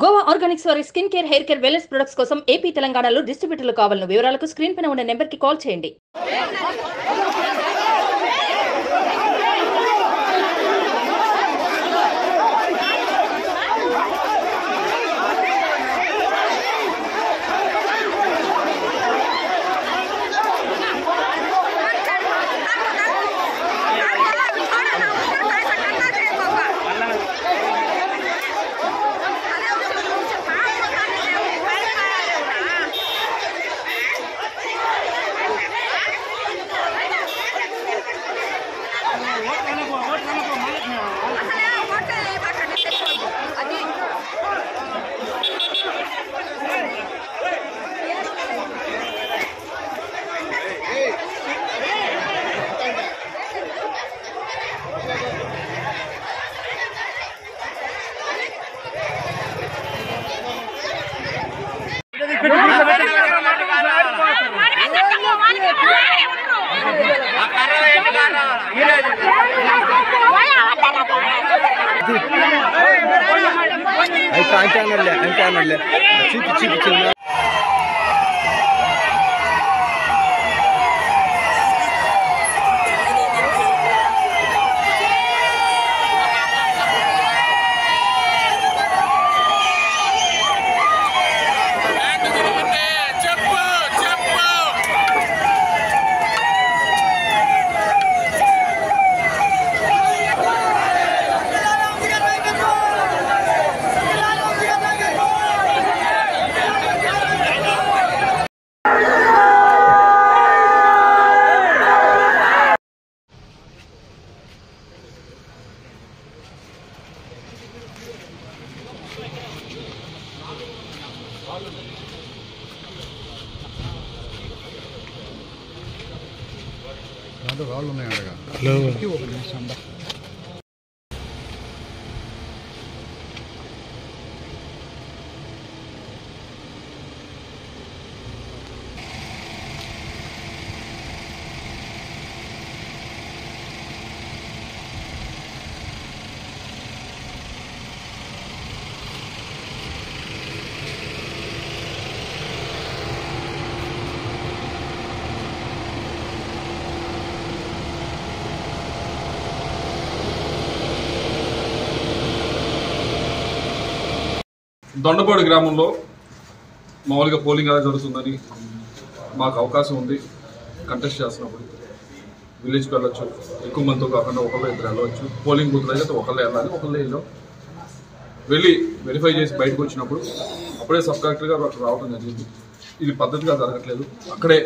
Goa Organics వారి skin care, hair care, wellness products కోసం AP, తెలంగాణలో డిస్ట్రిబ్యూటర్లు కావాలను వివరాలకు స్క్రీన్ పైన ఉన్న నెంబర్కి కాల్ చేయండి. రాళ్ళు ఉన్నాయి అడగా ఒక నిమిషం దొండపాడు గ్రామంలో మామూలుగా పోలింగ్ ఎలా జరుగుతుందని మాకు అవకాశం ఉంది. కంటెస్ట్ చేస్తున్నప్పుడు విలేజ్కి వెళ్ళొచ్చు, ఎక్కువ మందితో కాకుండా ఒకళ్ళు ఇద్దరు వెళ్ళవచ్చు. పోలింగ్ బూత్ అయితే ఒకళ్ళే వెళ్ళాలి, ఒకళ్ళే వెళ్ళి వెరిఫై చేసి బయటకు వచ్చినప్పుడు అప్పుడే సబ్ కలెక్టర్ గారు అక్కడ రావడం జరిగింది. ఇది పద్ధతిగా జరగట్లేదు. అక్కడే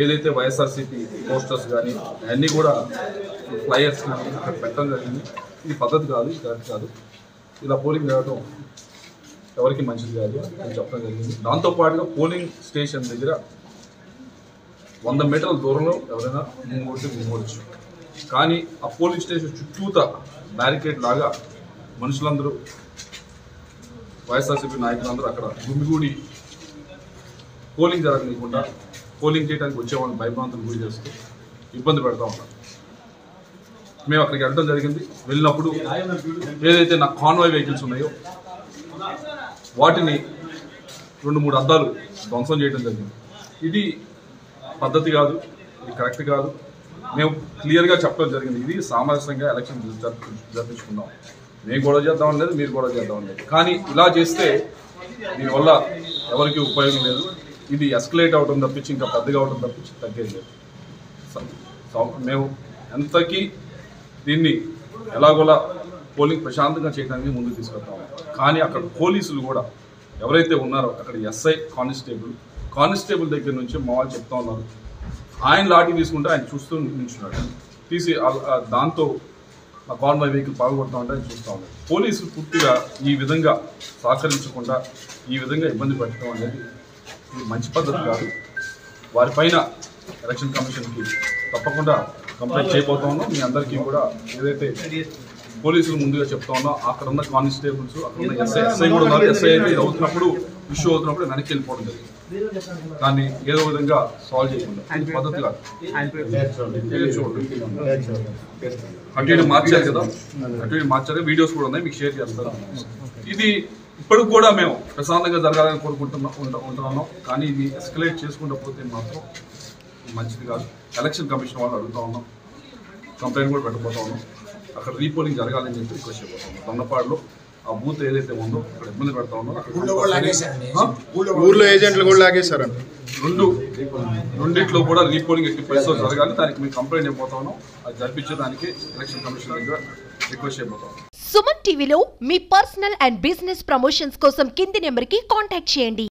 ఏదైతే వైఎస్ఆర్సీపీ పోస్టర్స్ కానీ అన్నీ కూడా ఫ్లయర్స్ కానీ అక్కడ పెట్టడం జరిగింది. ఇది పద్ధతి కాదు, ఇది కరెక్ట్ కాదు. ఇలా పోలింగ్ జరగడం ఎవరికి మంచిది కాదు అని చెప్పడం జరిగింది. దాంతోపాటుగా పోలింగ్ స్టేషన్ దగ్గర 100 మీటర్ల దూరంలో ఎవరైనా మూడొచ్చు. కానీ ఆ పోలింగ్ స్టేషన్ చుట్టూత బ్యారికేడ్ లాగా మనుషులందరూ, వైఎస్ఆర్సీపీ నాయకులందరూ అక్కడ గుమిగూడి పోలింగ్ జరగనీయకుండా పోలింగ్ చేయడానికి వచ్చేవాళ్ళని భయభ్రాంతులు గురి చేస్తూ ఇబ్బంది పెడతా ఉన్నారు. మేము అక్కడికి వెళ్ళడం జరిగింది. వెళ్ళినప్పుడు ఏదైతే నా కాన్వాయ్ వెహికల్స్ ఉన్నాయో వాటిని 2-3 అద్దాలు ధ్వంసం చేయడం జరిగింది. ఇది పద్ధతి కాదు, ఇది కరెక్ట్ కాదు. మేము క్లియర్గా చెప్పడం జరిగింది. ఇది సామరస్యంగా ఎలక్షన్ జరిపించుకుందాం, మేము గొడవ చేద్దామని లేదు, మీరు గొడవ చేద్దామని లేదు. కానీ ఇలా చేస్తే దీనివల్ల ఎవరికి ఉపయోగం లేదు. ఇది ఎస్కలేట్ అవడం తప్పించి ఇంకా పెద్దగా అవడం తప్పించి తగ్గేది లేదు. మేము ఎంతకీ దీన్ని ఎలాగోలా పోలింగ్ ప్రశాంతంగా చేయడానికి ముందుకు తీసుకెళ్తాము. కానీ అక్కడ పోలీసులు కూడా ఎవరైతే ఉన్నారో అక్కడ ఎస్ఐ, కానిస్టేబుల్ దగ్గర నుంచి మా వాళ్ళు చెప్తా ఉన్నారు, ఆయన లాఠీ తీసుకుంటే ఆయన చూస్తూ నిల్చున్నాడు, తీసి దాంతో ఆ కాన్వాయ్ వెహికల్ పాల్గొడతా ఉంటే ఆయన చూస్తూ ఉన్నారు. పోలీసులు పూర్తిగా ఈ విధంగా సహకరించకుండా ఈ విధంగా ఇబ్బంది పెట్టడం అనేది ఇది మంచి పద్ధతి కాదు. వారిపైన ఎలక్షన్ కమిషన్కి తప్పకుండా కంప్లైంట్ చేయబోతా ఉన్నాం. మీ అందరికీ కూడా ఏదైతే పోలీసులు ముందుగా చెప్తా ఉన్నా అక్కడ ఉన్న కానిస్టేబుల్స్, అక్కడ ఉన్న ఎస్ఐ కూడా ఉన్నారు. ఎస్ఐ అయితే ఇది అవుతున్నప్పుడు, ఇష్యూ అవుతున్నప్పుడు వెనక్కి వెళ్ళిపోవడం జరిగింది. దాన్ని ఏదో విధంగా సాల్వ్ చేయకుండా పద్ధతి కాదు. అటు ఇటు మార్చారు కదా, అటు ఇటు మార్చారు. వీడియోస్ కూడా ఉన్నాయి, మీకు షేర్ చేస్తారు. ఇది ఇప్పటికి కూడా మేము ప్రశాంతంగా జరగాలని ఉంటున్నాం. కానీ ఇది ఎస్కలేట్ చేసుకుంటూ పోతే మాత్రం మంచిది కాదు. ఎలక్షన్ కమిషన్ వాళ్ళు అడుగుతా ఉన్నాం, కంప్లైంట్ కూడా పెట్టబోతా ఉన్నాం. అక్కడ రీపోలింగ్ జరగాలని చెప్పి రిక్వెస్ట్ చేయబోతా ఉన్నాం. దొండపాడులో ఆ బూత్ ఏదైతే ఉందో అక్కడ ఇబ్బంది పెడతా ఉన్నాం. ఊర్లో ఏజెంట్లు కూడా లాగేశారంట. రెండిట్లో కూడా రీపోలింగ్ ఎట్టి పరిస్థితులు జరగాలి. దానికి మేము కంప్లైంట్ అయిపోతా ఉన్నాం. అది జరిపించడానికి ఎలక్షన్ కమిషన్ దగ్గర రిక్వెస్ట్ చేయబోతా ఉన్నాం. సుమన్ టీవీలో మీ పర్సనల్ అండ్ బిజినెస్ ప్రమోషన్స్ కోసం కింది నెంబర్కి కాంటాక్ట్ చేయండి.